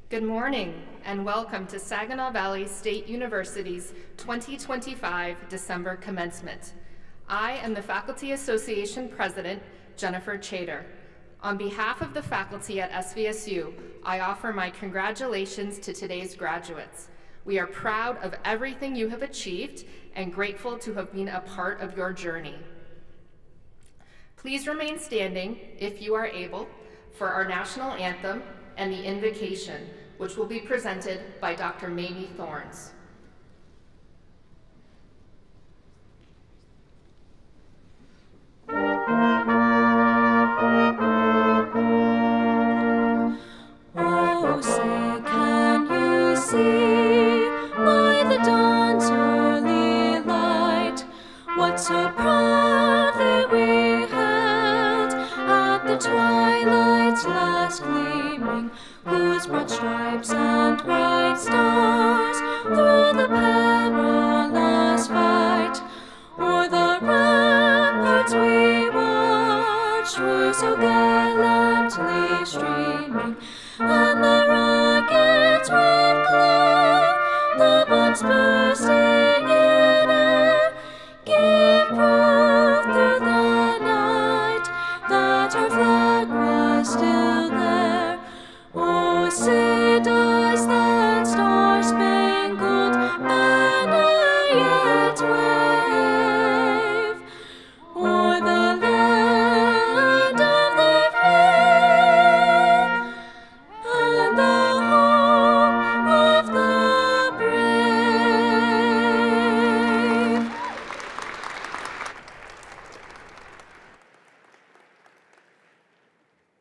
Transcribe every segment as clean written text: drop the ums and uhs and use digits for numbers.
Good morning and welcome to Saginaw Valley State University's 2025 December Commencement. I am the Faculty Association President, Jennifer Chater. On behalf of the faculty at SVSU, I offer my congratulations to today's graduates. We are proud of everything you have achieved and grateful to have been a part of your journey. Please remain standing, if you are able, for our national anthem and the invocation, which will be presented by Dr. Mamie Thorns. Oh, say, can you see by the dawn's early light what so proudly we held at the twilight's last gleaming, whose broad stripes and bright stars through the perilous fight o'er the ramparts we watched were so gallantly streaming, and the rocket's red glare, the bombs bursting in air, gave proof through the night that our flag was still there. Oh, say does that star-spangled banner yet wave o'er the land of the free and the home of the brave?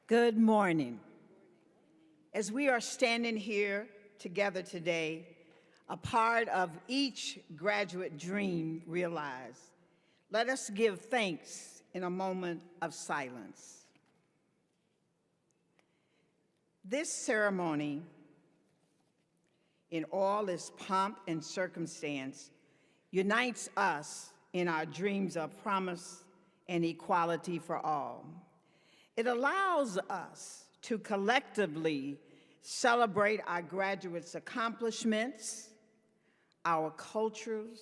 Good morning. As we are standing here together today, a part of each graduate dream realized, let us give thanks in a moment of silence. This ceremony, in all its pomp and circumstance, unites us in our dreams of promise and equality for all. It allows us to collectively celebrate our graduates' accomplishments, our cultures,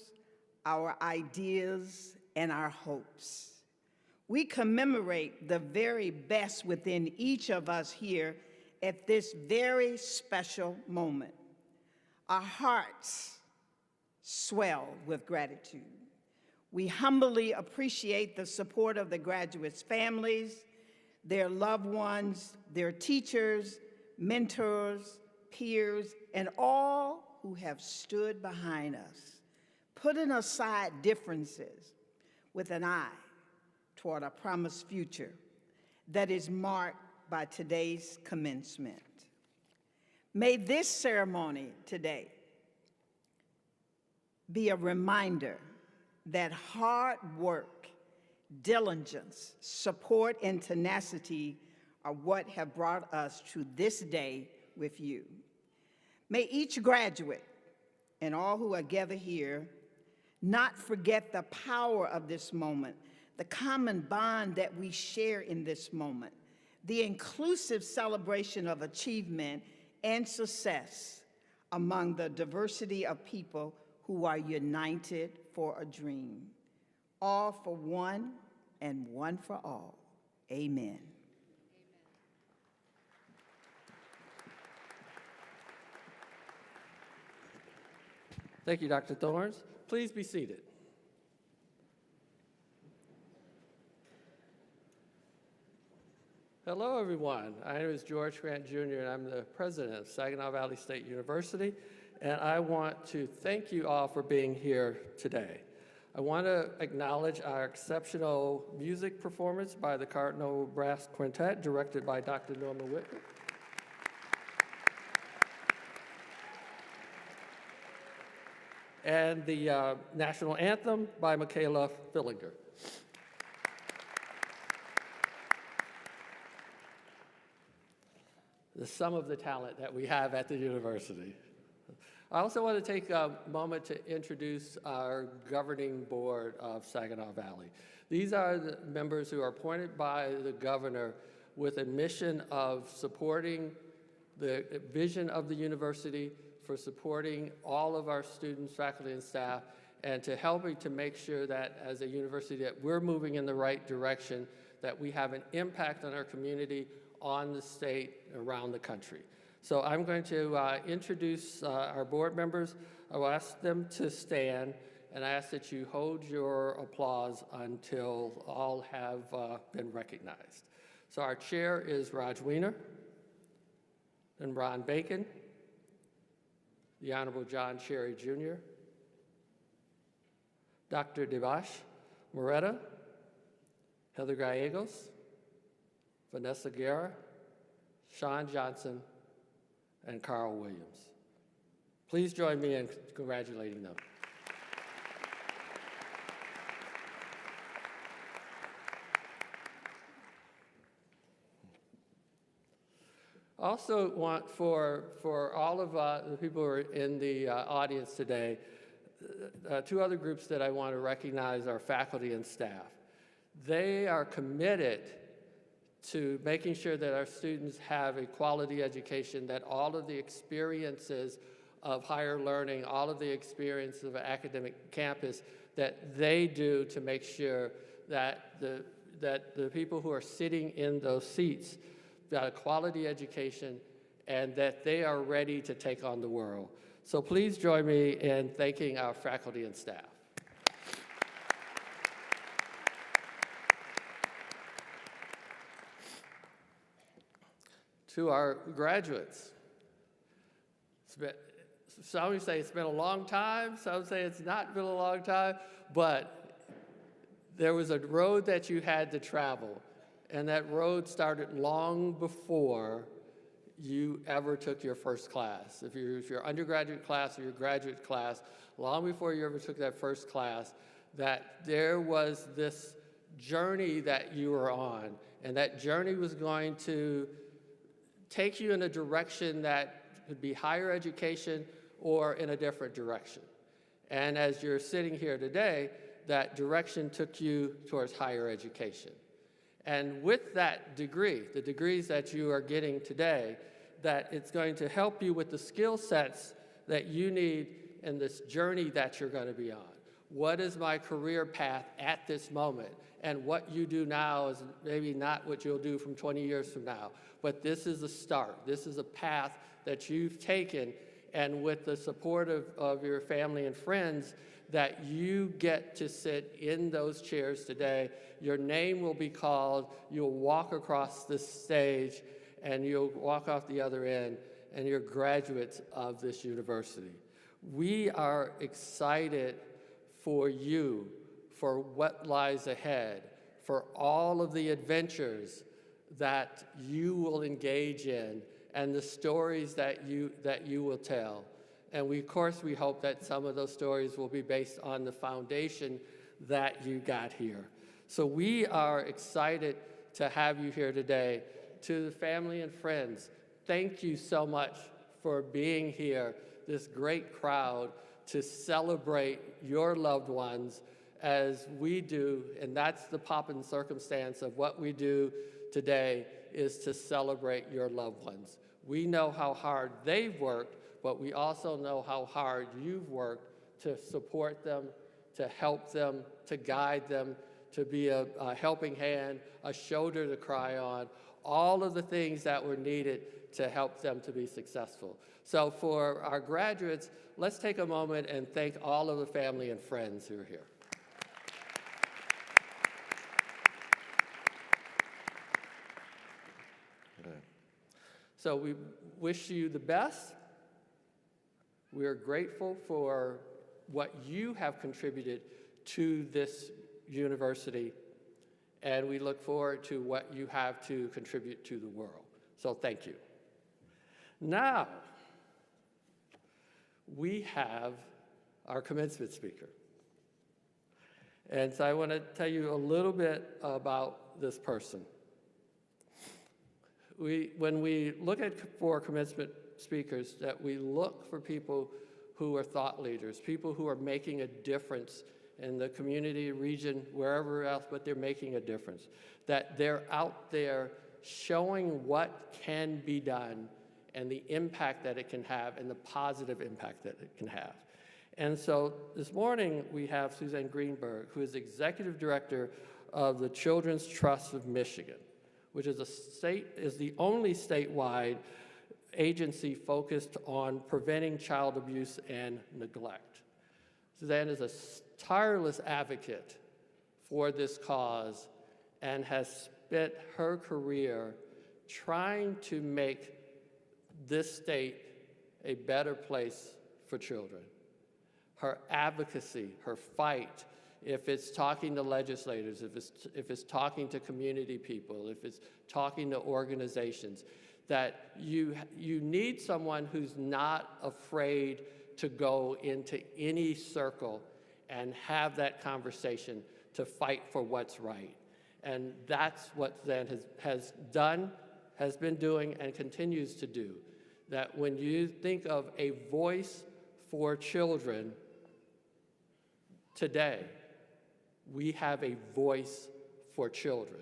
our ideas, and our hopes. We commemorate the very best within each of us here at this very special moment. Our hearts swell with gratitude. We humbly appreciate the support of the graduates' families, their loved ones, their teachers, mentors, peers, and all who have stood behind us, putting aside differences with an eye toward a promised future that is marked by today's commencement. May this ceremony today be a reminder that hard work, diligence, support, and tenacity are what have brought us to this day with you. May each graduate and all who are gathered here not forget the power of this moment, the common bond that we share in this moment, the inclusive celebration of achievement and success among the diversity of people who are united for a dream. All for one and one for all. Amen. Thank you, Dr. Thorns. Please be seated. Hello, everyone. My name is George Grant Jr., and I'm the president of Saginaw Valley State University, and I want to thank you all for being here today. I want to acknowledge our exceptional music performance by the Cardinal Brass Quintet, directed by Dr. Norma Whitman. And the national anthem by Michaela Fillinger. The sum of the talent that we have at the university. I also want to take a moment to introduce our governing board of Saginaw Valley. These are the members who are appointed by the governor with a mission of supporting the vision of the university, for supporting all of our students, faculty, and staff, and to helping to make sure that as a university that we're moving in the right direction, that we have an impact on our community, on the state, around the country. So I'm going to introduce our board members. I will ask them to stand, and I ask that you hold your applause until all have been recognized. So our chair is Raj Weiner, and Ron Bacon, the Honorable John Cherry Jr., Dr. Devash Moretta, Heather Gallegos, Vanessa Guerra, Sean Johnson, and Carl Williams. Please join me in congratulating them. I also want for all of the people who are in the audience today, two other groups that I want to recognize are faculty and staff. They are committed to making sure that our students have a quality education, that all of the experiences of higher learning, all of the experiences of an academic campus, that they do to make sure that the people who are sitting in those seats got a quality education and that they are ready to take on the world. So please join me in thanking our faculty and staff. To our graduates, some say it's been a long time, some say it's not been a long time, but there was a road that you had to travel, and that road started long before you ever took your first class. If your undergraduate class or your graduate class, long before you ever took that first class, that there was this journey that you were on, and that journey was going to take you in a direction that could be higher education or in a different direction. And as you're sitting here today, that direction took you towards higher education. And with that degree, the degrees that you are getting today, that it's going to help you with the skill sets that you need in this journey that you're going to be on. What is my career path at this moment? And what you do now is maybe not what you'll do from 20 years from now, but this is a start. This is a path that you've taken, and with the support of your family and friends, that you get to sit in those chairs today. Your name will be called, you'll walk across this stage, and you'll walk off the other end, and you're graduates of this university. We are excited for you, for what lies ahead, for all of the adventures that you will engage in and the stories that you will tell. And of course, we hope that some of those stories will be based on the foundation that you got here. So we are excited to have you here today. To the family and friends, thank you so much for being here, this great crowd, to celebrate your loved ones as we do, and that's the pomp and circumstance of what we do today, is to celebrate your loved ones. We know how hard they've worked, but we also know how hard you've worked to support them, to help them, to guide them, to be a helping hand, a shoulder to cry on, all of the things that were needed to help them to be successful. So for our graduates, let's take a moment and thank all of the family and friends who are here. So we wish you the best. We are grateful for what you have contributed to this university, and we look forward to what you have to contribute to the world. So thank you. Now, we have our commencement speaker. And so I want to tell you a little bit about this person. When we look for commencement speakers, that we look for people who are thought leaders, people who are making a difference in the community, region, wherever else, but they're making a difference. That they're out there showing what can be done and the impact that it can have and the positive impact that it can have. And so this morning we have Suzanne Greenberg, who is Executive Director of the Children's Trust of Michigan, which is the only statewide agency focused on preventing child abuse and neglect. Suzanne is a tireless advocate for this cause and has spent her career trying to make this state a better place for children. Her advocacy, her fight, if it's talking to legislators, if it's talking to community people, if it's talking to organizations, that you need someone who's not afraid to go into any circle and have that conversation to fight for what's right. And that's what Suzanne has done, has been doing, and continues to do. That when you think of a voice for children today, we have a voice for children.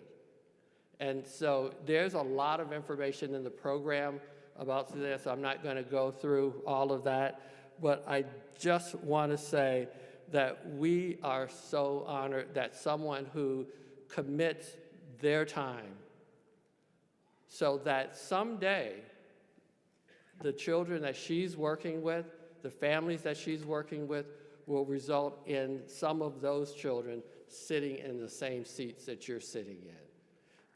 And so there's a lot of information in the program about Suzanne, so I'm not going to go through all of that, but I just want to say that we are so honored that someone who commits their time so that someday the children that she's working with, the families that she's working with, will result in some of those children sitting in the same seats that you're sitting in.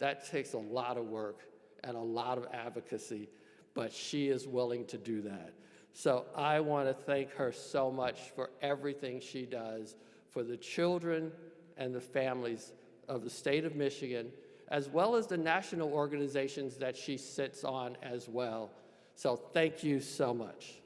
That takes a lot of work and a lot of advocacy, but she is willing to do that. So I want to thank her so much for everything she does for the children and the families of the state of Michigan, as well as the national organizations that she sits on as well. So thank you so much.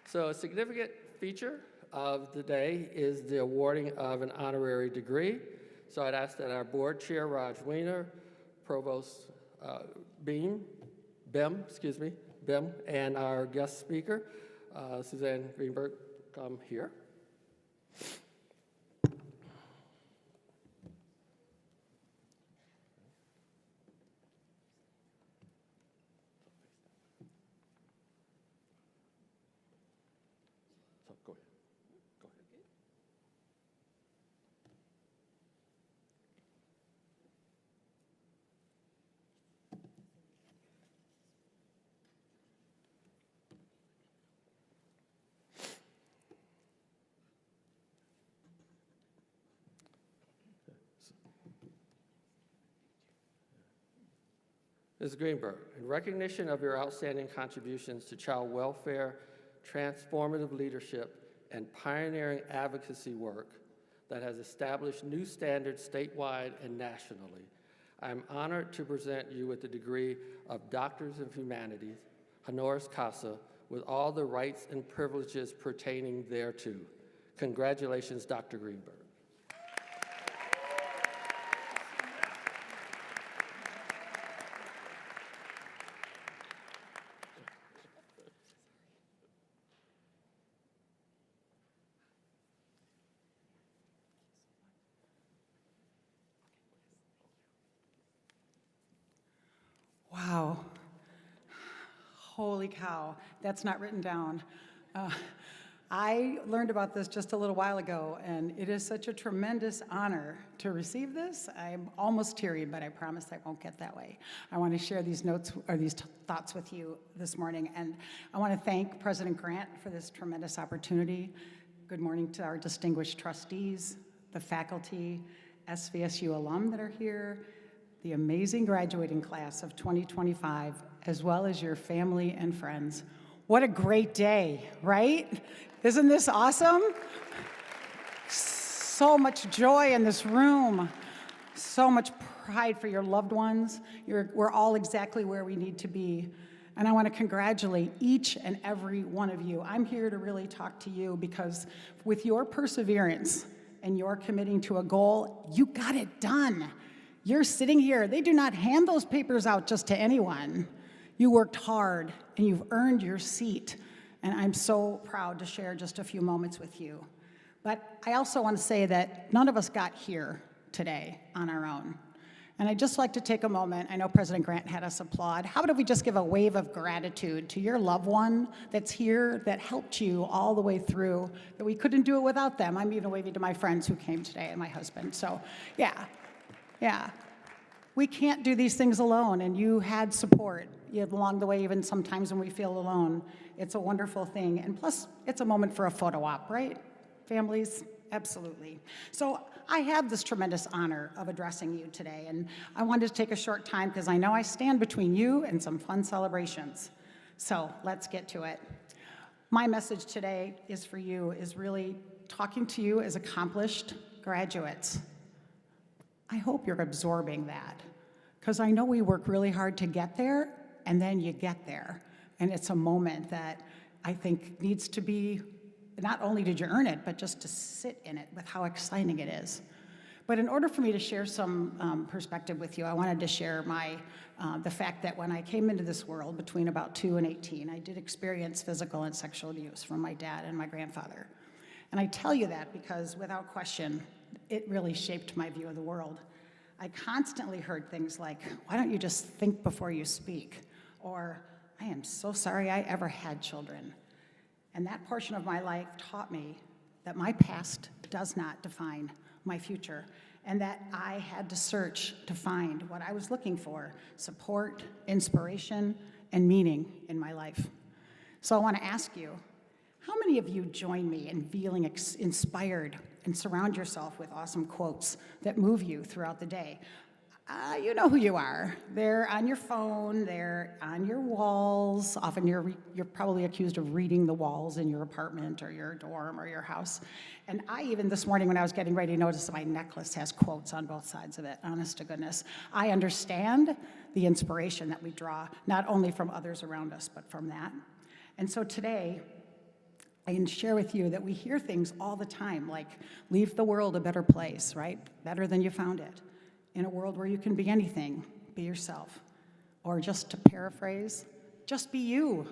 So a significant feature of the day is the awarding of an honorary degree. So I'd ask that our board chair, Raj Weiner, Provost Bim, and our guest speaker, Suzanne Greenberg, come here. Go ahead. Ms. Greenberg, in recognition of your outstanding contributions to child welfare, transformative leadership, and pioneering advocacy work that has established new standards statewide and nationally, I am honored to present you with the degree of Doctors of Humanities, honoris causa, with all the rights and privileges pertaining thereto. Congratulations, Dr. Greenberg. Wow. Holy cow, that's not written down. I learned about this just a little while ago, and it is such a tremendous honor to receive this. I'm almost teary, but I promise I won't get that way. I want to share these notes or these thoughts with you this morning, and I want to thank President Grant for this tremendous opportunity. Good morning to our distinguished trustees, the faculty, SVSU alum that are here, the amazing graduating class of 2025, as well as your family and friends. What a great day, right? Isn't this awesome? So much joy in this room, so much pride for your loved ones. We're all exactly where we need to be. And I want to congratulate each and every one of you. I'm here to really talk to you because with your perseverance and your committing to a goal, you got it done. You're sitting here. They do not hand those papers out just to anyone. You worked hard, and you've earned your seat, and I'm so proud to share just a few moments with you. But I also want to say that none of us got here today on our own. And I'd just like to take a moment. I know President Grant had us applaud. How about we just give a wave of gratitude to your loved one that's here, that helped you all the way through, that we couldn't do it without them. I'm even waving to my friends who came today and my husband. So, yeah. We can't do these things alone, and you had support along the way, even sometimes when we feel alone. It's a wonderful thing, and plus, it's a moment for a photo op, right? Families, absolutely. So I have this tremendous honor of addressing you today, and I wanted to take a short time because I know I stand between you and some fun celebrations. So let's get to it. My message today is for you, is really talking to you as accomplished graduates. I hope you're absorbing that, because I know we work really hard to get there, and then you get there. And it's a moment that I think needs to be, not only did you earn it, but just to sit in it with how exciting it is. But in order for me to share some perspective with you, I wanted to share the fact that when I came into this world between about 2 and 18, I did experience physical and sexual abuse from my dad and my grandfather. And I tell you that because, without question, it really shaped my view of the world. I constantly heard things like, why don't you just think before you speak? Or, I am so sorry I ever had children. And that portion of my life taught me that my past does not define my future, and that I had to search to find what I was looking for: support, inspiration, and meaning in my life. So I want to ask you, how many of you join me in feeling inspired and surround yourself with awesome quotes that move you throughout the day? You know who you are. They're on your phone, they're on your walls. Often you're probably accused of reading the walls in your apartment or your dorm or your house. And I even this morning when I was getting ready noticed that my necklace has quotes on both sides of it, honest to goodness. I understand the inspiration that we draw, not only from others around us, but from that. And so today, I can share with you that we hear things all the time, like leave the world a better place, right? Better than you found it. In a world where you can be anything, be yourself. Or just to paraphrase, just be you.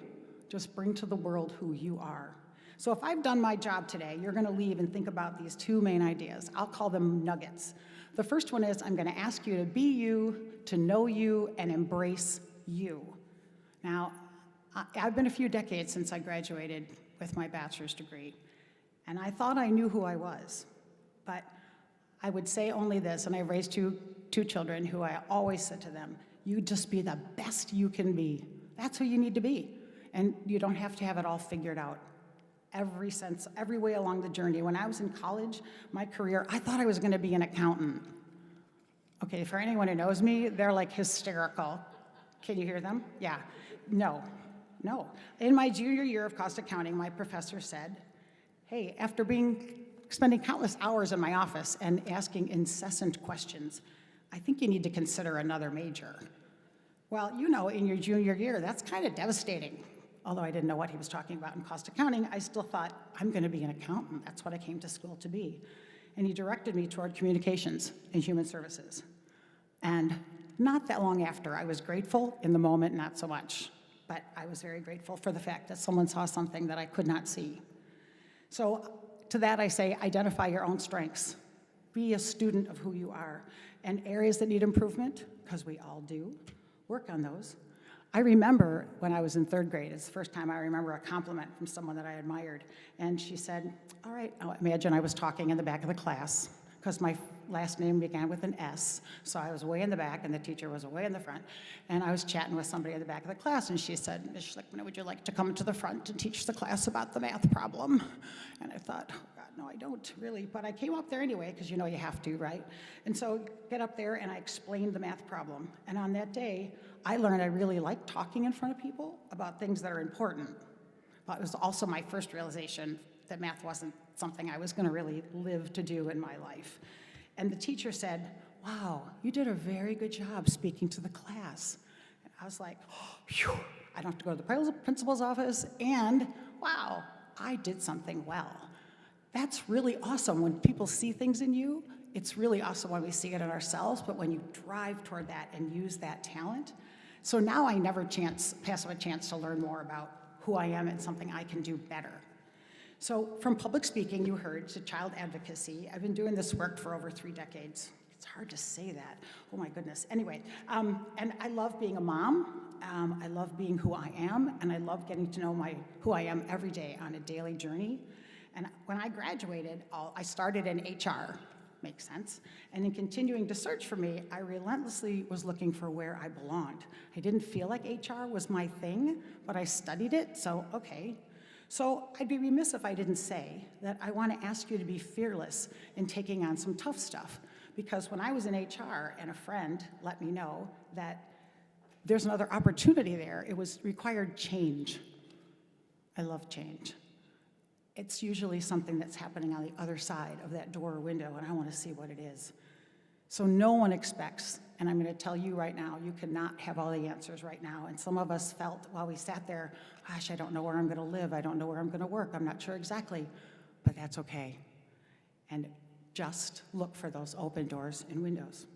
Just bring to the world who you are. So if I've done my job today, you're gonna leave and think about these two main ideas. I'll call them nuggets. The first one is I'm gonna ask you to be you, to know you, and embrace you. Now, I've been a few decades since I graduated with my bachelor's degree, and I thought I knew who I was, but I would say only this, and I've raised two children who I always said to them, you just be the best you can be. That's who you need to be, and you don't have to have it all figured out. Every way along the journey. When I was in college, my career, I thought I was gonna be an accountant. Okay, for anyone who knows me, they're like hysterical. Can you hear them? Yeah. No. In my junior year of cost accounting, my professor said, hey, after spending countless hours in my office and asking incessant questions, I think you need to consider another major. Well, you know, in your junior year, that's kind of devastating. Although I didn't know what he was talking about in cost accounting, I still thought, I'm going to be an accountant. That's what I came to school to be. And he directed me toward communications and human services. And not that long after, I was grateful. In the moment, not so much. But I was very grateful for the fact that someone saw something that I could not see. So to that I say, identify your own strengths. Be a student of who you are. And areas that need improvement, because we all do, work on those. I remember when I was in third grade, it's the first time I remember a compliment from someone that I admired. And she said, all right, now imagine I was talking in the back of the class, because my last name began with an S. So I was way in the back, and the teacher was way in the front. And I was chatting with somebody in the back of the class, and she said, Ms. Schlickman, would you like to come to the front and teach the class about the math problem? And I thought, oh, God, no, I don't really. But I came up there anyway, because you know you have to, right? And so get up there, and I explained the math problem. And on that day, I learned I really like talking in front of people about things that are important. But it was also my first realization that math wasn't something I was going to really live to do in my life. And the teacher said, wow, you did a very good job speaking to the class. And I was like, oh, phew, I don't have to go to the principal's office, and wow, I did something well. That's really awesome when people see things in you. It's really awesome when we see it in ourselves, but when you drive toward that and use that talent. So now I never pass up a chance to learn more about who I am and something I can do better. So from public speaking, you heard, to child advocacy, I've been doing this work for over 3 decades. It's hard to say that. Oh my goodness. Anyway, and I love being a mom. I love being who I am, and I love getting to know who I am every day on a daily journey. And when I graduated, I started in HR. Makes sense. And in continuing to search for me, I relentlessly was looking for where I belonged. I didn't feel like HR was my thing, but I studied it, so okay. So I'd be remiss if I didn't say that I want to ask you to be fearless in taking on some tough stuff. Because when I was in HR and a friend let me know that there's another opportunity there, it required change. I love change. It's usually something that's happening on the other side of that door or window, and I want to see what it is. So no one expects, and I'm going to tell you right now, you cannot have all the answers right now. And some of us felt while we sat there, gosh, I don't know where I'm going to live. I don't know where I'm going to work. I'm not sure exactly, but that's okay. And just look for those open doors and windows.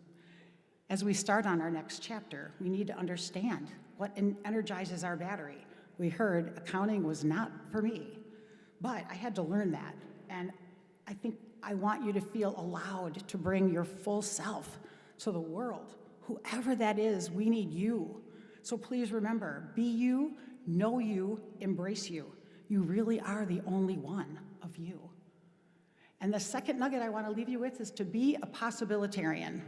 As we start on our next chapter, we need to understand what energizes our battery. We heard accounting was not for me. But I had to learn that, and I think I want you to feel allowed to bring your full self to the world. Whoever that is, we need you. So please remember, be you, know you, embrace you. You really are the only one of you. And the second nugget I want to leave you with is to be a possibilitarian.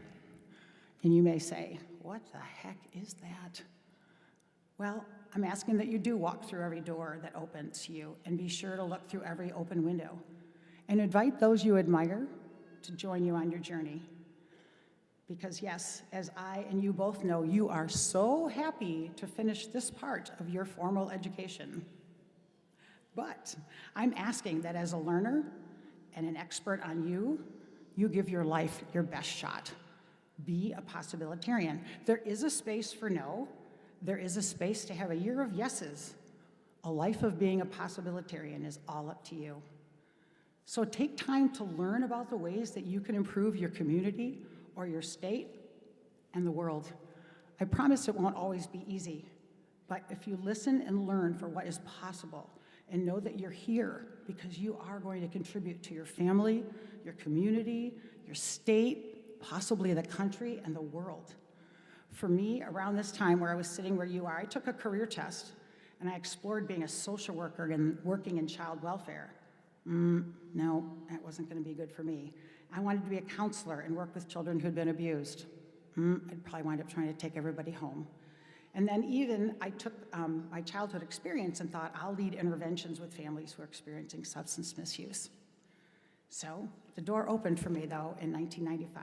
And you may say, what the heck is that? Well, I'm asking that you do walk through every door that opens to you, and be sure to look through every open window. And invite those you admire to join you on your journey. Because yes, as I and you both know, you are so happy to finish this part of your formal education. But I'm asking that as a learner and an expert on you, you give your life your best shot. Be a possibilitarian. There is a space for no. There is a space to have a year of yeses. A life of being a possibilitarian is all up to you. So take time to learn about the ways that you can improve your community or your state and the world. I promise it won't always be easy, but if you listen and learn for what is possible and know that you're here because you are going to contribute to your family, your community, your state, possibly the country and the world. For me, around this time where I was sitting where you are, I took a career test, and I explored being a social worker and working in child welfare. No, that wasn't going to be good for me. I wanted to be a counselor and work with children who'd been abused. I'd probably wind up trying to take everybody home. And then even I took my childhood experience and thought, I'll lead interventions with families who are experiencing substance misuse. So the door opened for me, though, in 1995.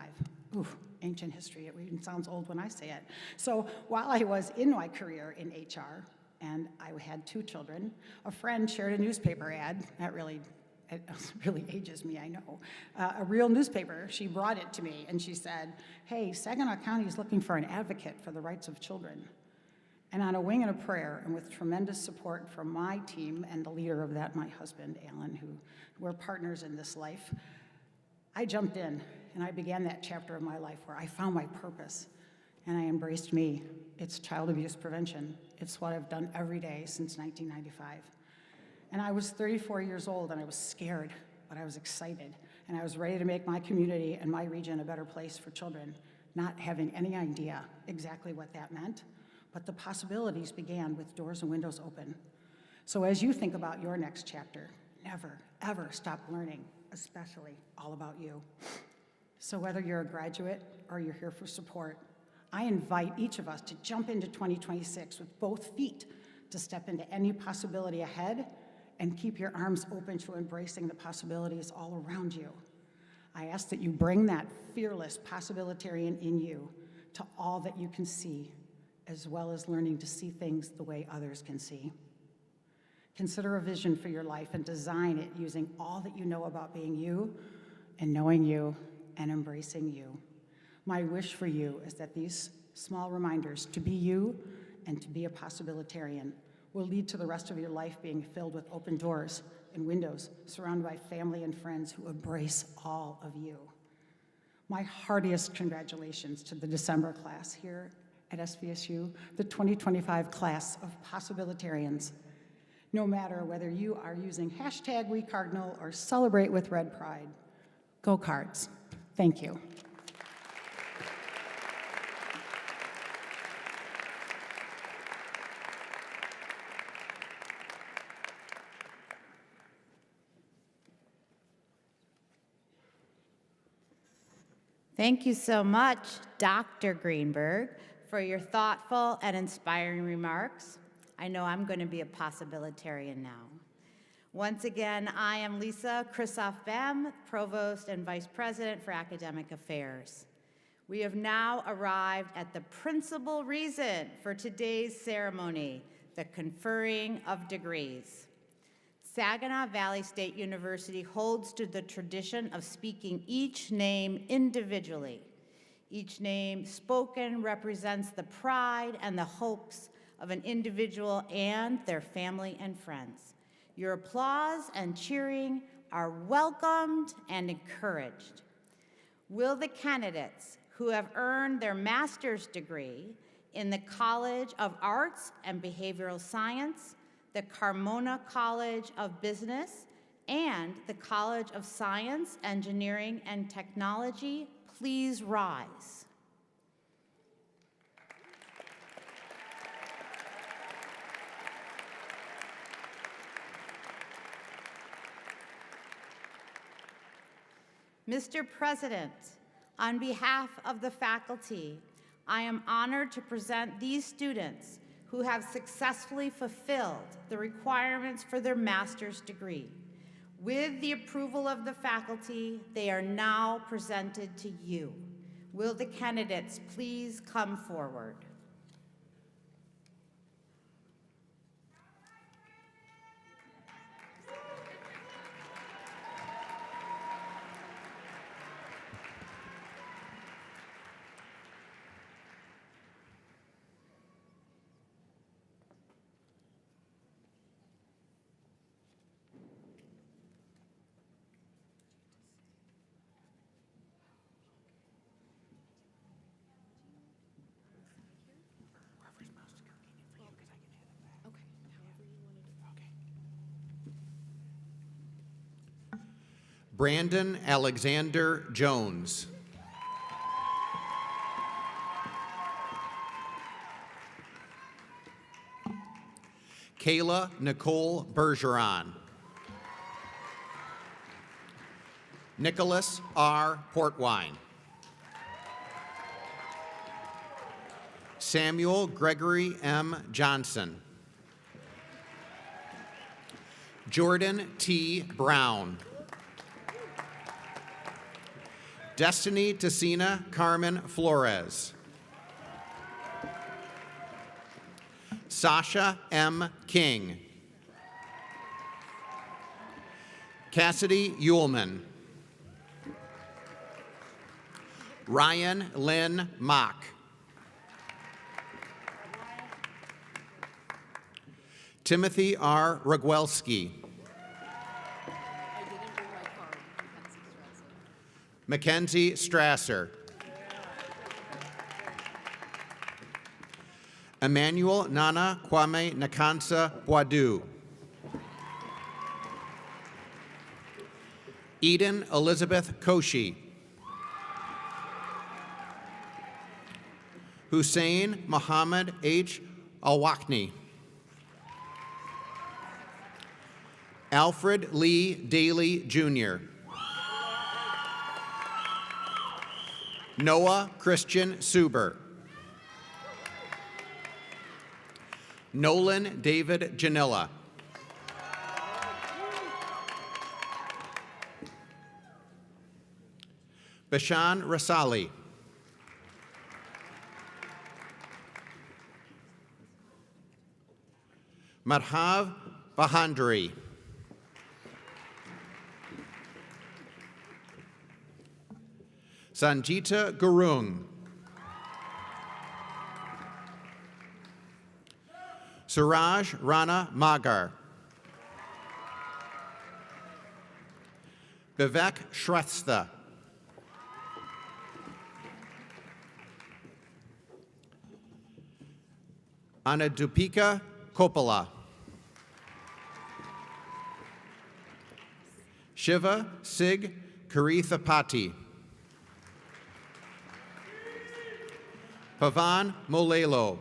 Ancient history, it even sounds old when I say it. So while I was in my career in HR, and I had 2 children, a friend shared a newspaper ad. It really ages me, I know. A real newspaper, she brought it to me, and she said, hey, Saginaw County is looking for an advocate for the rights of children. And on a wing and a prayer, and with tremendous support from my team and the leader of that, my husband, Alan, who we're partners in this life, I jumped in, and I began that chapter of my life where I found my purpose, and I embraced me. It's child abuse prevention. It's what I've done every day since 1995. And I was 34 years old, and I was scared, but I was excited, and I was ready to make my community and my region a better place for children, not having any idea exactly what that meant, but the possibilities began with doors and windows open. So as you think about your next chapter, never, ever stop learning, especially all about you. So whether you're a graduate or you're here for support, I invite each of us to jump into 2026 with both feet to step into any possibility ahead and keep your arms open to embracing the possibilities all around you. I ask that you bring that fearless possibilitarian in you to all that you can see, as well as learning to see things the way others can see. Consider a vision for your life and design it using all that you know about being you and knowing you and embracing you. My wish for you is that these small reminders to be you and to be a possibilitarian will lead to the rest of your life being filled with open doors and windows, surrounded by family and friends who embrace all of you. My heartiest congratulations to the December class here at SVSU, the 2025 class of possibilitarians. No matter whether you are using #WeCardinal or Celebrate with Red Pride, go Cards. Thank you. Thank you so much, Dr. Greenberg, for your thoughtful and inspiring remarks. I know I'm going to be a possibilitarian now. Once again, I am Lisa Kristoff-Bem, Provost and Vice President for Academic Affairs. We have now arrived at the principal reason for today's ceremony, the conferring of degrees. Saginaw Valley State University holds to the tradition of speaking each name individually. Each name spoken represents the pride and the hopes of an individual and their family and friends. Your applause and cheering are welcomed and encouraged. Will the candidates who have earned their master's degree in the College of Arts and Behavioral Science, the Carmona College of Business, and the College of Science, Engineering, and Technology please rise? Mr. President, on behalf of the faculty, I am honored to present these students who have successfully fulfilled the requirements for their master's degree. With the approval of the faculty, they are now presented to you. Will the candidates please come forward? Brandon Alexander Jones. Kayla Nicole Bergeron. Nicholas R. Portwine. Samuel Gregory M. Johnson. Jordan T. Brown. Destiny Tessina Carmen Flores. Sasha M. King. Cassidy Uhlman. Ryan Lynn Mock. Timothy R. Rogwelski. Mackenzie Strasser. Emmanuel Nana Kwame Nakansa Boadu. Eden Elizabeth Koshi. Hussein Muhammad H. Alwakni. Alfred Lee Daly, Jr. Noah Christian Suber. Nolan David Janilla. Bashan Rasali. Madhav Bahandri. Sanjita Gurung. Suraj Rana Magar. Vivek Shrestha. Anadupika Kopala. Shiva Sig Karithapati. Pavan Molelo.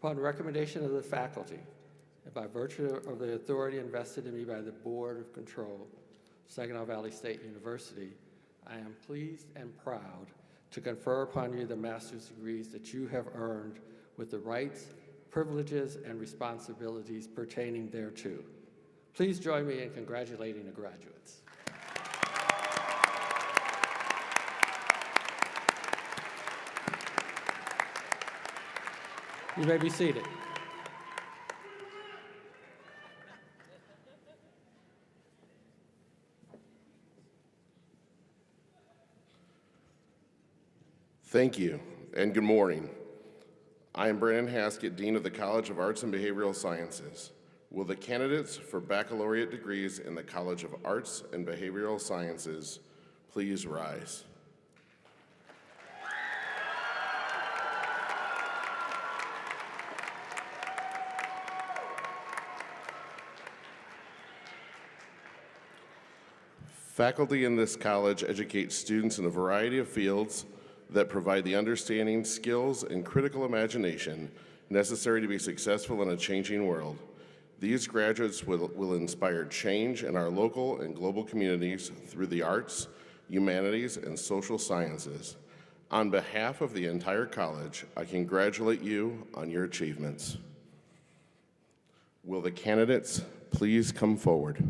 Upon recommendation of the faculty, and by virtue of the authority invested in me by the Board of Control, Saginaw Valley State University, I am pleased and proud to confer upon you the master's degrees that you have earned with the rights, privileges, and responsibilities pertaining thereto. Please join me in congratulating the graduates. You may be seated. Thank you, and good morning. I am Brandon Haskett, Dean of the College of Arts and Behavioral Sciences. Will the candidates for baccalaureate degrees in the College of Arts and Behavioral Sciences please rise? Faculty in this college educate students in a variety of fields that provide the understanding, skills, and critical imagination necessary to be successful in a changing world. These graduates will inspire change in our local and global communities through the arts, humanities, and social sciences. On behalf of the entire college, I congratulate you on your achievements. Will the candidates please come forward?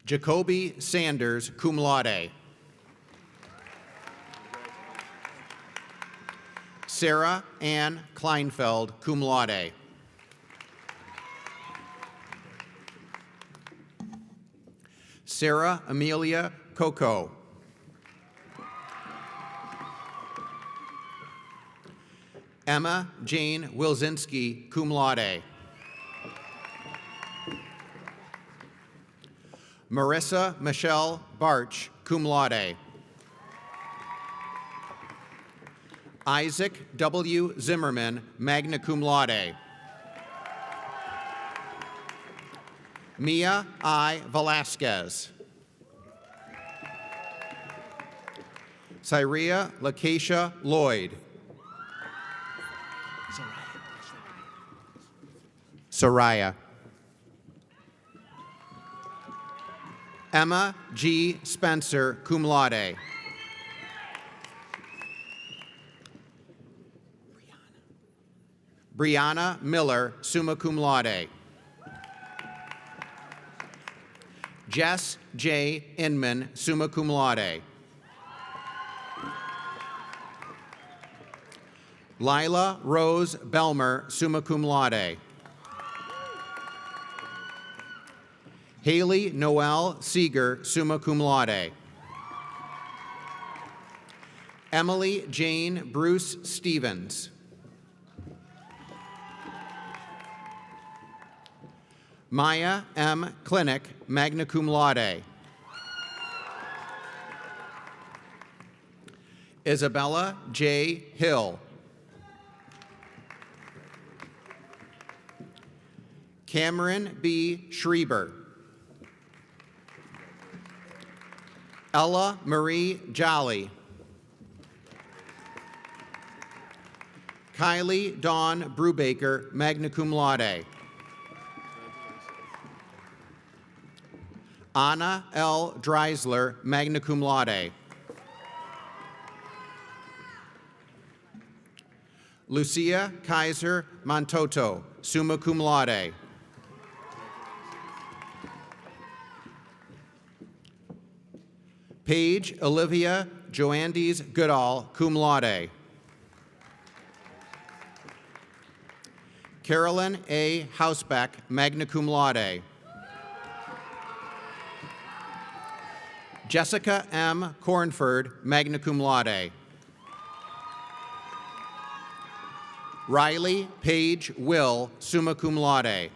Jacoby Sanders, cum laude. Sarah Ann Kleinfeld, cum laude. Sarah Amelia Coco. Emma Jane Wilzinski, cum laude. Marissa Michelle Barch, cum laude. Isaac W. Zimmerman, magna cum laude. Mia I. Velasquez. Cyria Lakeisha Lloyd. Soraya. Emma G. Spencer, cum laude. Brianna Miller, summa cum laude. Jess J. Inman, summa cum laude. Lila Rose Belmer, summa cum laude. Haley Noel Seeger, summa cum laude. Emily Jane Bruce Stevens. Maya M. Clinic, magna cum laude. Isabella J. Hill. Cameron B. Schreiber. Ella Marie Jolly. Kylie Dawn Brubaker, magna cum laude. Anna L. Dreisler, magna cum laude. Lucia Kaiser Montoto, summa cum laude. Paige Olivia Joandes Goodall, cum laude. Carolyn A. Hausbeck, magna cum laude. Jessica M. Cornford, magna cum laude. Riley Page Will, summa cum laude.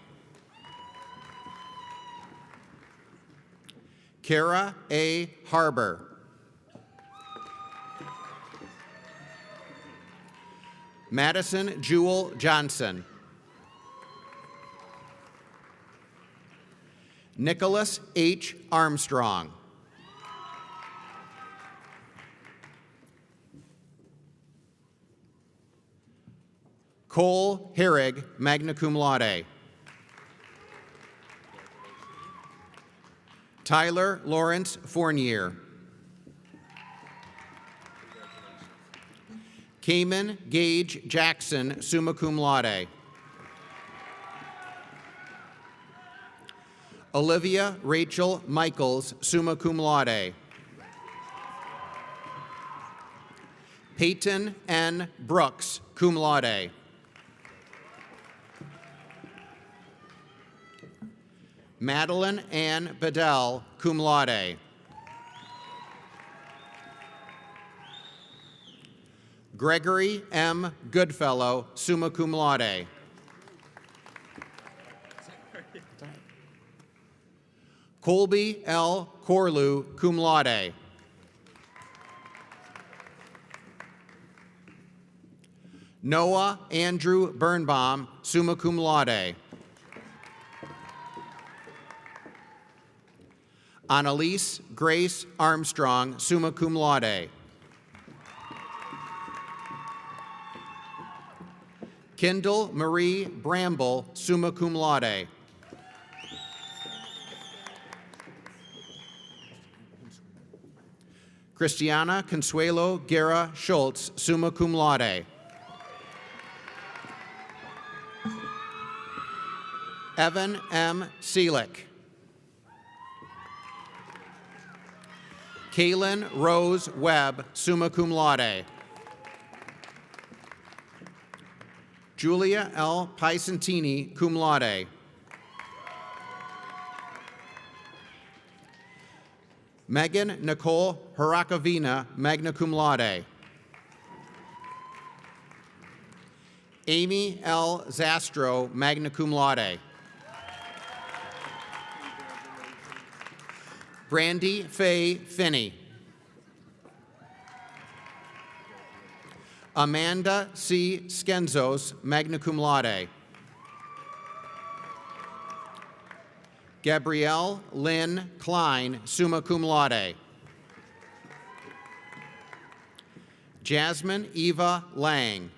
Kara A. Harbor. Madison Jewel Johnson. Nicholas H. Armstrong. Cole Herrig, magna cum laude. Tyler Lawrence Fournier. Cayman Gage Jackson, summa cum laude. Olivia Rachel Michaels, summa cum laude. Peyton N. Brooks, cum laude. Madeline Ann Bedell, cum laude. Gregory M. Goodfellow, summa cum laude. Colby L. Corlew, cum laude. Noah Andrew Birnbaum, summa cum laude. Annalise Grace Armstrong, summa cum laude. Kendall Marie Bramble, summa cum laude. Christiana Consuelo Guerra Schultz, summa cum laude. Evan M. Seelick. Kaylin Rose Webb, summa cum laude. Julia L. Pisantini, cum laude. Megan Nicole Harakovina, magna cum laude. Amy L. Zastro, magna cum laude. Brandy Faye Finney. Amanda C. Skenzos, magna cum laude. Gabrielle Lynn Klein, summa cum laude. Jasmine Eva Lang.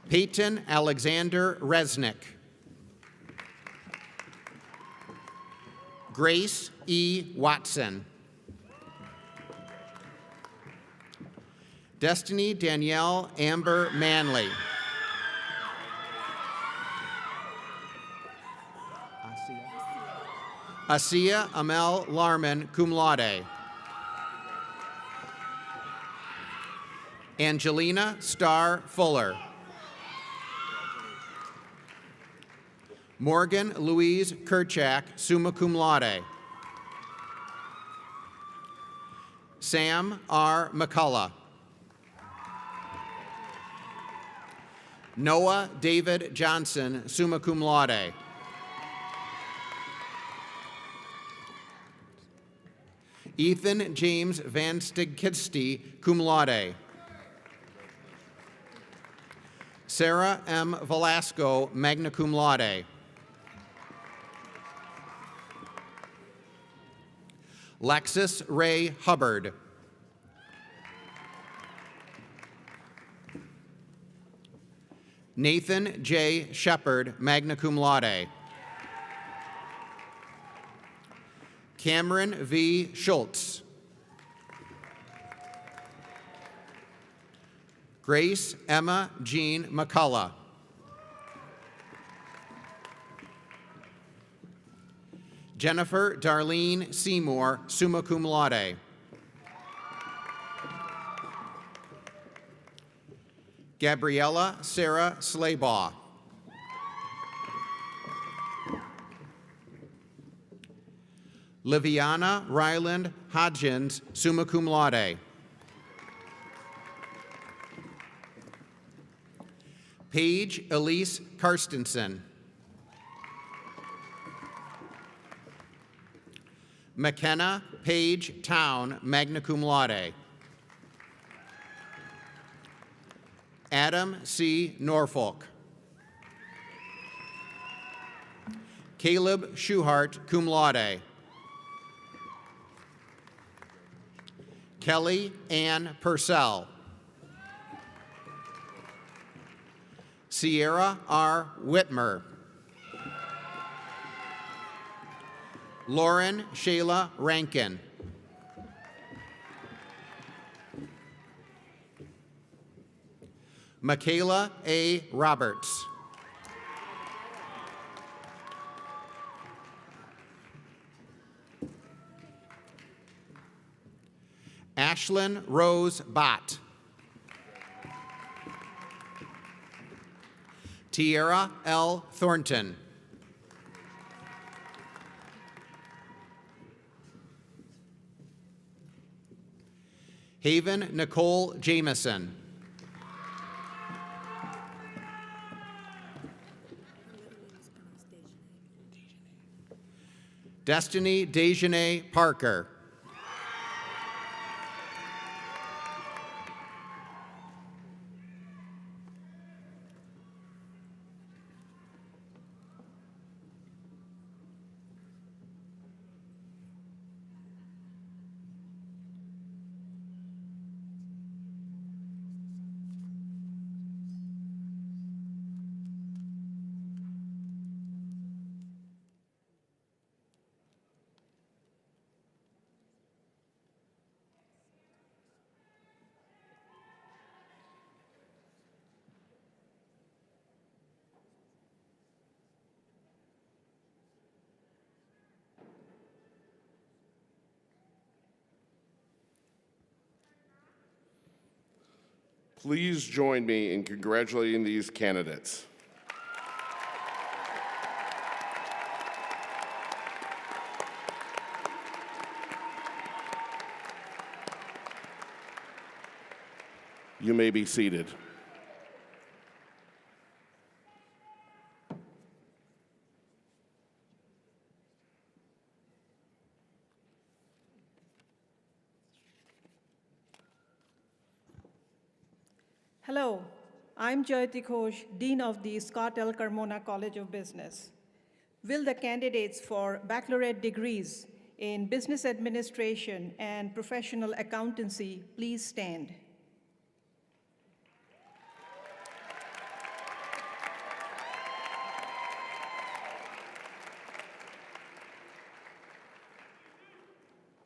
Peyton Alexander Resnick. Grace E. Watson. Destiny Danielle Amber Manley. Asia Amel Larman, cum laude. Angelina Starr Fuller. Morgan Louise Kerchak, summa cum laude. Sam R. McCullough. Noah David Johnson, summa cum laude. Ethan James Van Stigkisty, cum laude. Sarah M. Velasco, magna cum laude. Lexus Ray Hubbard. Nathan J. Shepard, magna cum laude. Cameron V. Schultz. Grace Emma Jean McCullough. Jennifer Darlene Seymour, summa cum laude. Gabriella Sarah Slaybaugh. Liviana Ryland Hodgins, summa cum laude. Paige Elise Karstensen. McKenna Paige Town, magna cum laude. Adam C. Norfolk. Caleb Schuhart, cum laude. Kelly Ann Purcell. Sierra R. Whitmer. Lauren Shayla Rankin. Michaela A. Roberts. Ashlyn Rose Bott. Tierra L. Thornton. Haven Nicole Jameson. Destiny Dejanay Parker. Please join me in congratulating these candidates. You may be seated. Hello, I'm Jayati Ghosh, Dean of the Scott L. Carmona College of Business. Will the candidates for baccalaureate degrees in business administration and professional accountancy please stand?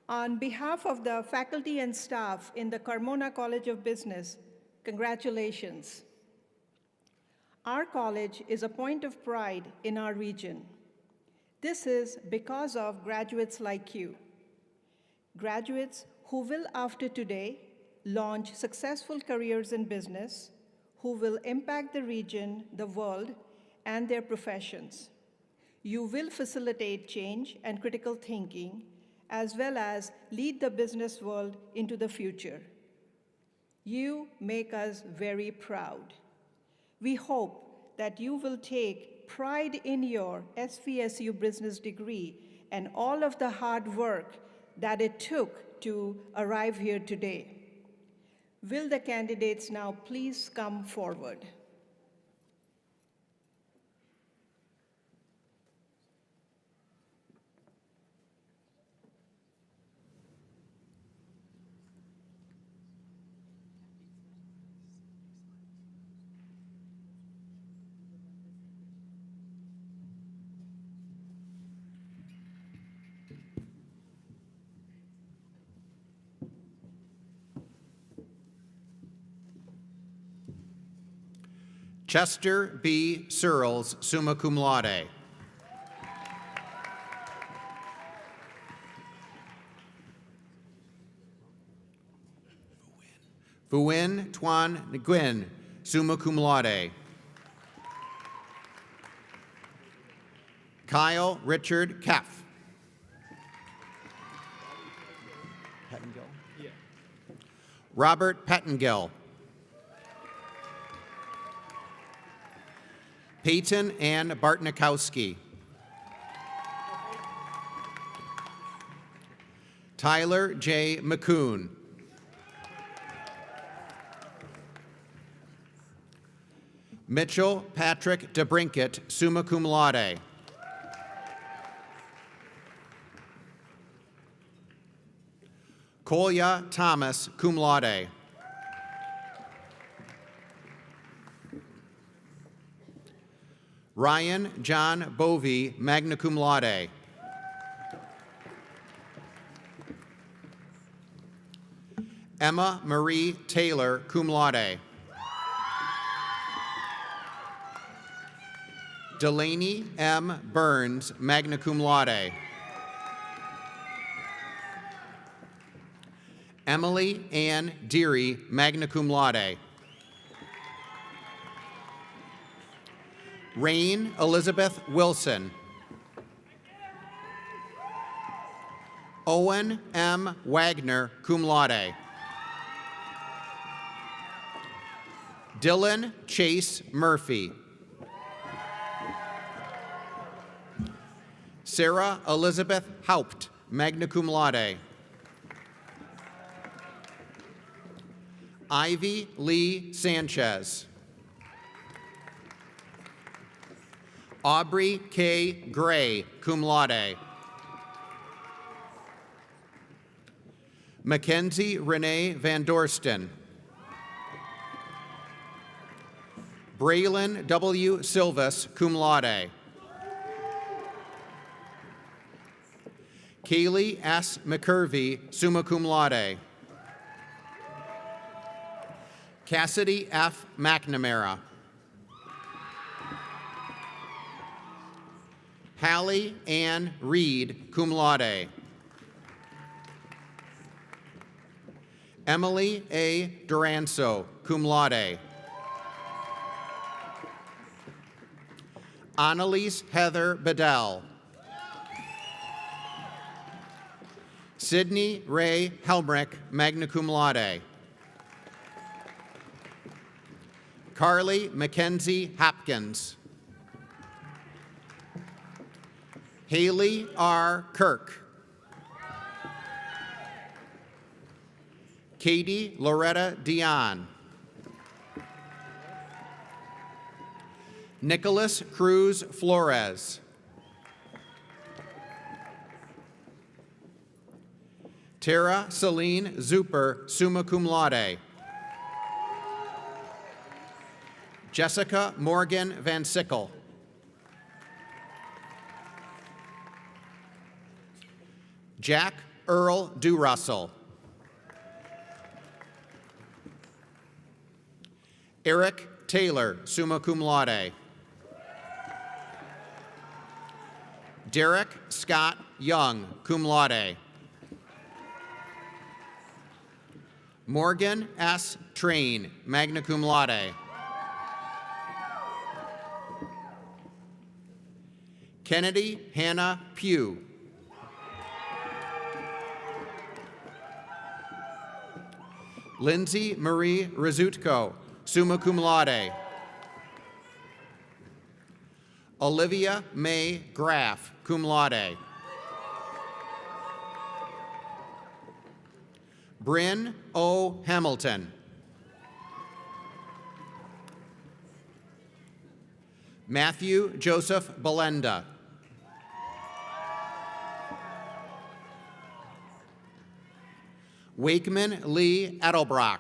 On behalf of the faculty and staff in the Carmona College of Business, congratulations. Our college is a point of pride in our region. This is because of graduates like you. Graduates who will, after today, launch successful careers in business, who will impact the region, the world, and their professions. You will facilitate change and critical thinking, as well as lead the business world into the future. You make us very proud. We hope that you will take pride in your SVSU business degree and all of the hard work that it took to arrive here today. Will the candidates now please come forward? Chester B. Searles, summa cum laude. Fuin Tuan Nguyen, summa cum laude. Kyle Richard Keff. Robert Pettengill. Peyton Ann Bartnikowski. Tyler J. McCoon. Mitchell Patrick DeBrinket, summa cum laude. Kolya Thomas, cum laude. Ryan John Bovey, magna cum laude. Emma Marie Taylor, cum laude. Delaney M. Burns, magna cum laude. Emily Ann Deary, magna cum laude. Rain Elizabeth Wilson. Owen M. Wagner, cum laude. Dylan Chase Murphy. Sarah Elizabeth Haupt, magna cum laude. Ivy Lee Sanchez. Aubrey K. Gray, cum laude. Mackenzie Renee Van Dorsten. Braylon W. Silvas, cum laude. Kaylee S. McCurvey, summa cum laude. Cassidy F. McNamara. Hallie Ann Reed, cum laude. Emily A. Duranso, cum laude. Annalise Heather Bedell. Sydney Ray Helmrich, magna cum laude. Carly Mackenzie Hopkins. Haley R. Kirk. Katie Loretta Dion. Nicholas Cruz Flores. Tara Celine Zuper, summa cum laude. Jessica Morgan Van Sickle. Jack Earl DeRussell. Eric Taylor, summa cum laude. Derek Scott Young, cum laude. Morgan S. Train, magna cum laude. Kennedy Hannah Pugh. Lindsay Marie Rizutko, summa cum laude. Olivia May Graff, cum laude. Bryn O. Hamilton. Matthew Joseph Belenda. Wakeman Lee Edelbrock.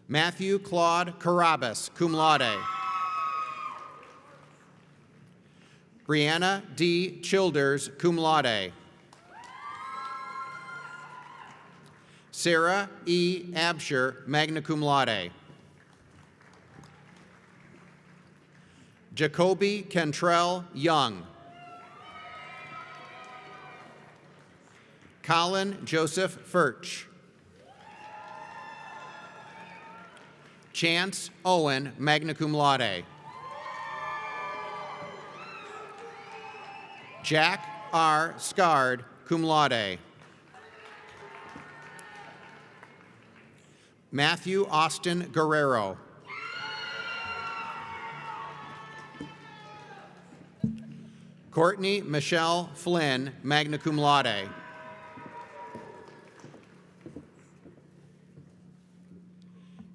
Matthew Claude Carabas, cum laude. Brianna D. Childers, cum laude. Sarah E. Absher, magna cum laude. Jacoby Cantrell Young. Colin Joseph Furch. Chance Owen, magna cum laude. Jack R. Scard, cum laude. Matthew Austin Guerrero. Courtney Michelle Flynn, magna cum laude.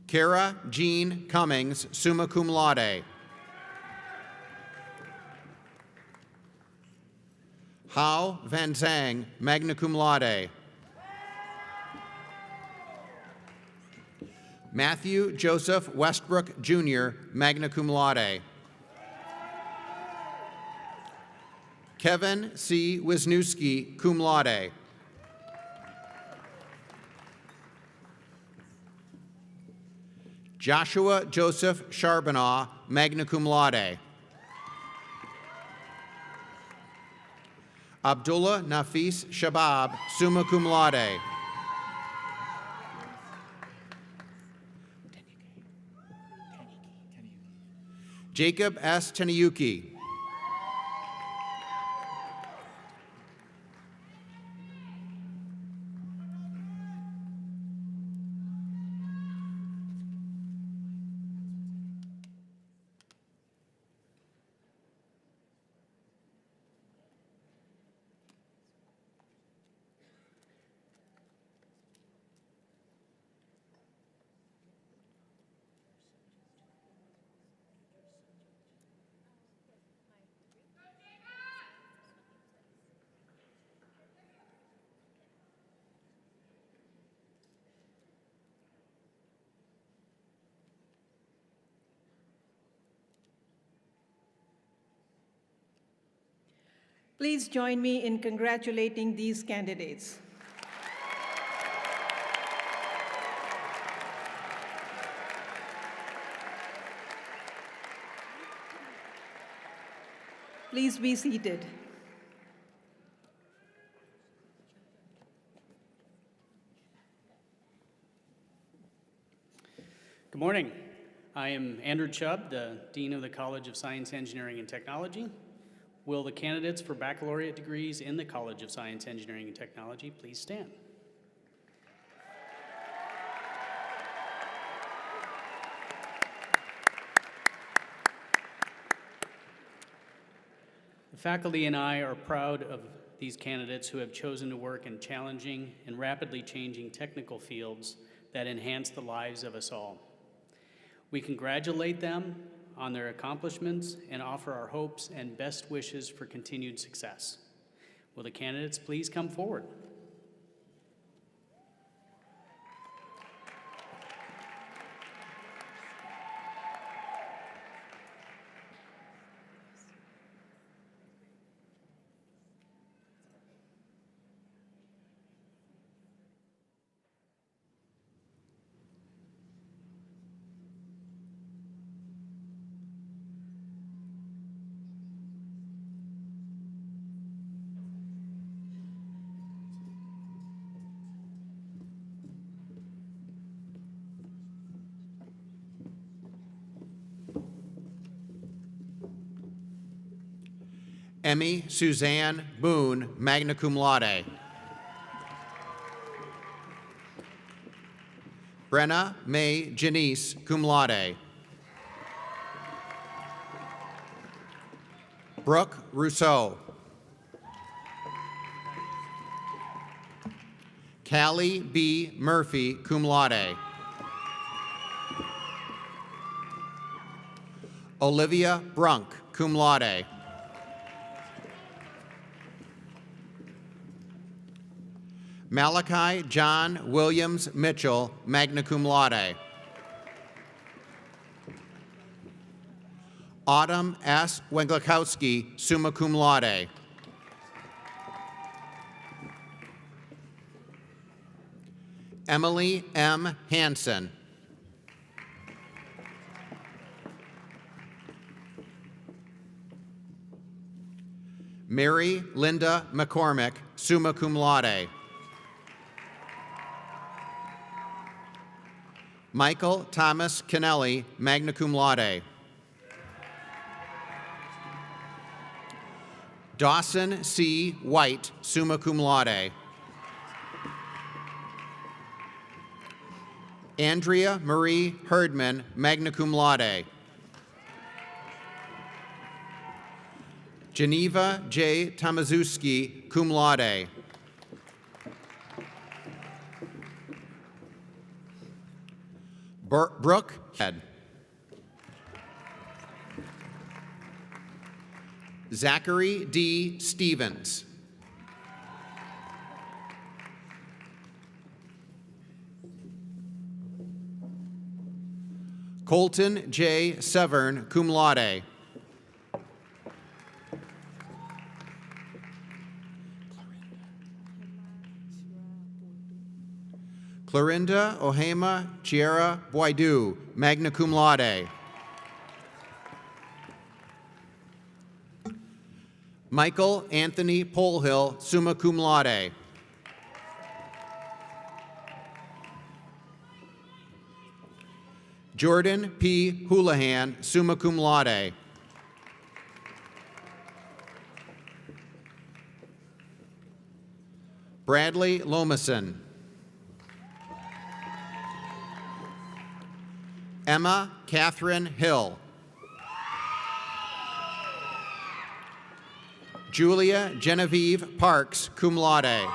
Kara Jean Cummings, summa cum laude. Hao Van Zang, magna cum laude. Matthew Joseph Westbrook, Jr., magna cum laude. Kevin C. Wisniewski, cum laude. Joshua Joseph Charbonneau, magna cum laude. Abdullah Nafis Shabab, summa cum laude. Jacob S. Teniyuki. Please join me in congratulating these candidates. Please be seated. Good morning. I am Andrew Chubb, the Dean of the College of Science, Engineering, and Technology. Will the candidates for baccalaureate degrees in the College of Science, Engineering, and Technology please stand? The faculty and I are proud of these candidates who have chosen to work in challenging and rapidly changing technical fields that enhance the lives of us all. We congratulate them on their accomplishments and offer our hopes and best wishes for continued success. Will the candidates please come forward? Emmy Suzanne Boone, magna cum laude. Brenna May Janice, cum laude. Brooke Rousseau. Callie B. Murphy, cum laude. Olivia Brunk, cum laude. Malachi John Williams Mitchell, magna cum laude. Autumn S. Wenglikowski, summa cum laude. Emily M. Hansen. Mary Linda McCormick, summa cum laude. Michael Thomas Kennelly, magna cum laude. Dawson C. White, summa cum laude. Andrea Marie Herdman, magna cum laude. Geneva J. Tomaszewski, cum laude. Brooke Head. Zachary D. Stevens. Colton J. Severn, cum laude. Clorinda Ohema Chiera Boidu, magna cum laude. Michael Anthony Polhill, summa cum laude. Jordan P. Houlihan, summa cum laude. Bradley Lomason. Emma Catherine Hill. Julia Genevieve Parks, cum laude.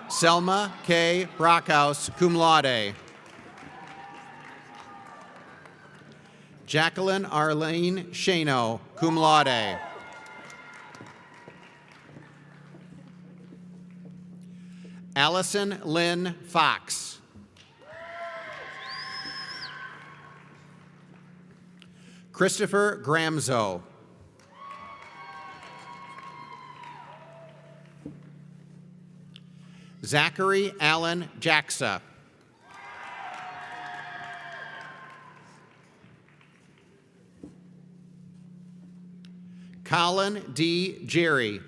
Selma K. Brockhouse, cum laude. Jacqueline Arlene Shano, cum laude. Allison Lynn Fox. Christopher Gramzo. Zachary Allen Jacksa. Colin D. Jerry.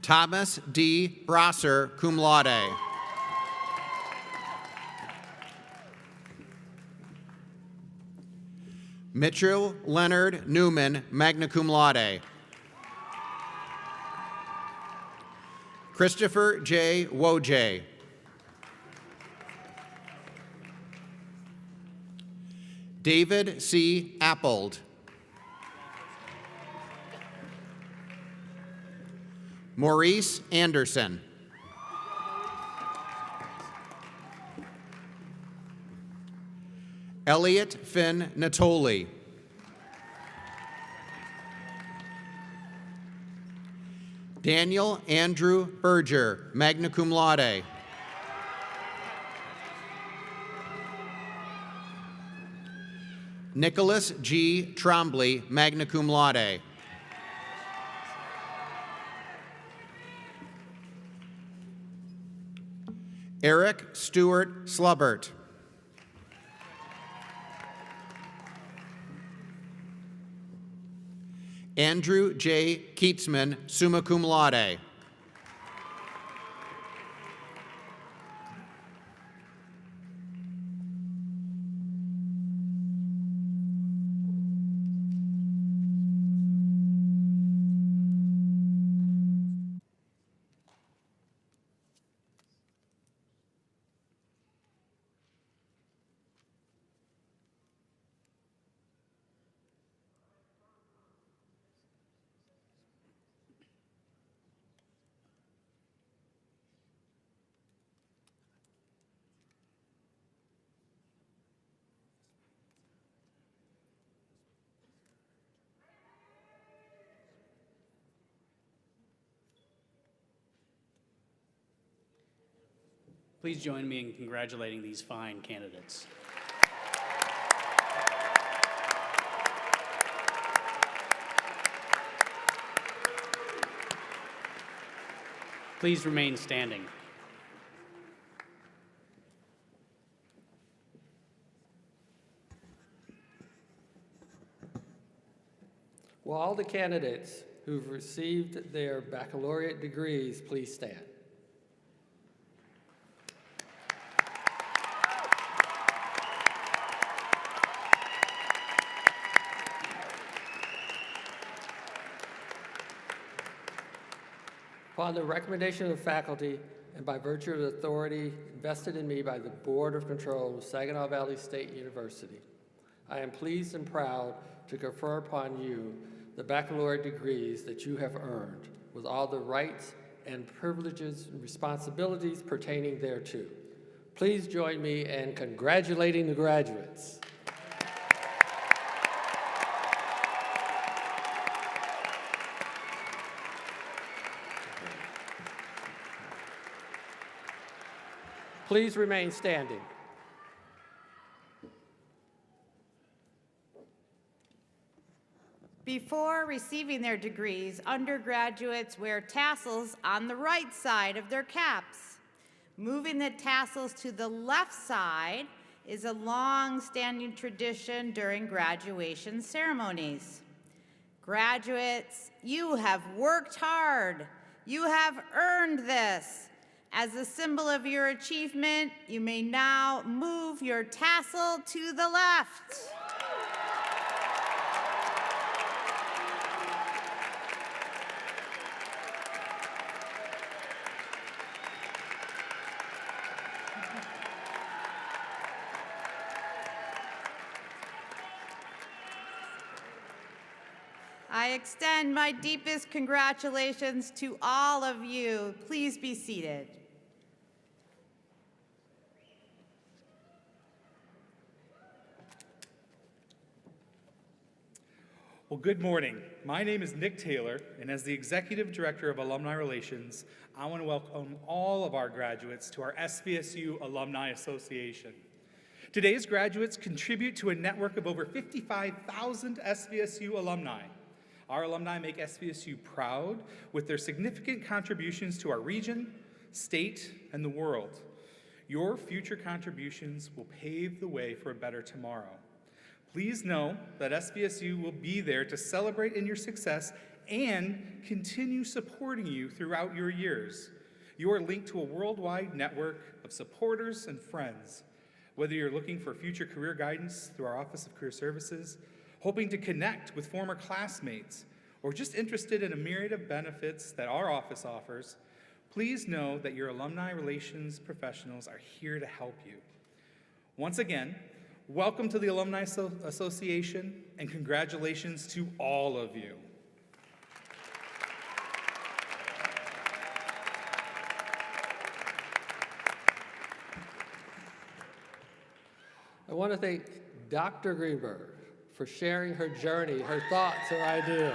Thomas D. Brosser, cum laude. Mitchell Leonard Newman, magna cum laude. Christopher J. Woj. David C. Appold. Maurice Anderson. Elliot Finn Natoli. Daniel Andrew Berger, magna cum laude. Nicholas G. Trombley, magna cum laude. Eric Stewart Slubbert. Andrew J. Keatsman, summa cum laude. Please join me in congratulating these fine candidates. Please remain standing. Will all the candidates who've received their baccalaureate degrees please stand? Upon the recommendation of the faculty and by virtue of the authority invested in me by the Board of Control of Saginaw Valley State University, I am pleased and proud to confer upon you the baccalaureate degrees that you have earned, with all the rights and privileges and responsibilities pertaining thereto. Please join me in congratulating the graduates. Please remain standing. Before receiving their degrees, undergraduates wear tassels on the right side of their caps. Moving the tassels to the left side is a long-standing tradition during graduation ceremonies. Graduates, you have worked hard. You have earned this. As a symbol of your achievement, you may now move your tassel to the left. I extend my deepest congratulations to all of you. Please be seated. Well, good morning. My name is Nick Taylor, and as the Executive Director of Alumni Relations, I want to welcome all of our graduates to our SVSU Alumni Association. Today's graduates contribute to a network of over 55,000 SVSU alumni. Our alumni make SVSU proud with their significant contributions to our region, state, and the world. Your future contributions will pave the way for a better tomorrow. Please know that SVSU will be there to celebrate in your success and continue supporting you throughout your years. You are linked to a worldwide network of supporters and friends. Whether you're looking for future career guidance through our Office of Career Services, hoping to connect with former classmates, or just interested in a myriad of benefits that our office offers, please know that your alumni relations professionals are here to help you. Once again, welcome to the Alumni Association, and congratulations to all of you. I want to thank Dr. Greenberg for sharing her journey, her thoughts, her ideas.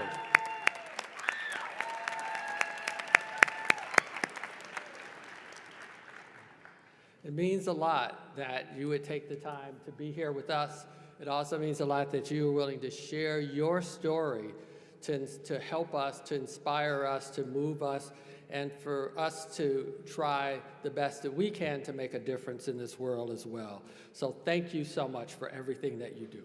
It means a lot that you would take the time to be here with us. It also means a lot that you are willing to share your story to help us, to inspire us, to move us, and for us to try the best that we can to make a difference in this world as well. So thank you so much for everything that you do.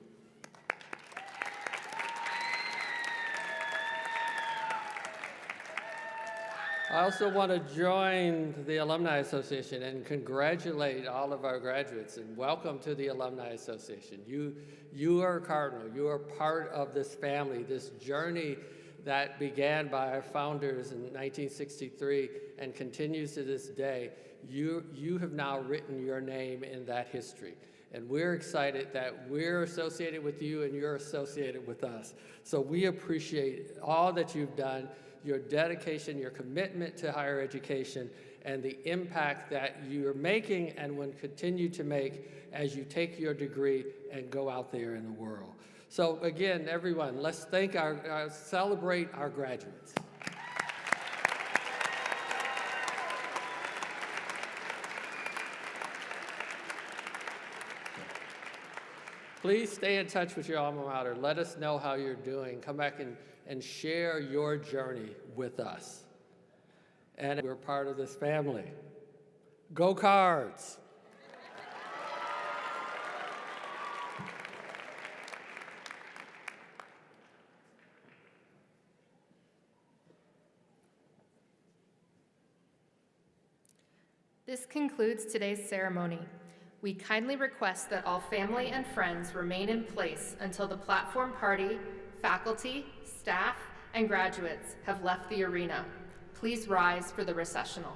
I also want to join the Alumni Association and congratulate all of our graduates and welcome to the Alumni Association. You are cardinal. You are part of this family, this journey that began by our founders in 1963 and continues to this day. You have now written your name in that history. And we're excited that we're associated with you and you're associated with us. So we appreciate all that you've done, your dedication, your commitment to higher education, and the impact that you're making and will continue to make as you take your degree and go out there in the world. So again, everyone, let's celebrate our graduates. Please stay in touch with your alma mater. Let us know how you're doing. Come back and share your journey with us. And we're part of this family. Go Cards! This concludes today's ceremony. We kindly request that all family and friends remain in place until the platform party, faculty, staff, and graduates have left the arena. Please rise for the recessional.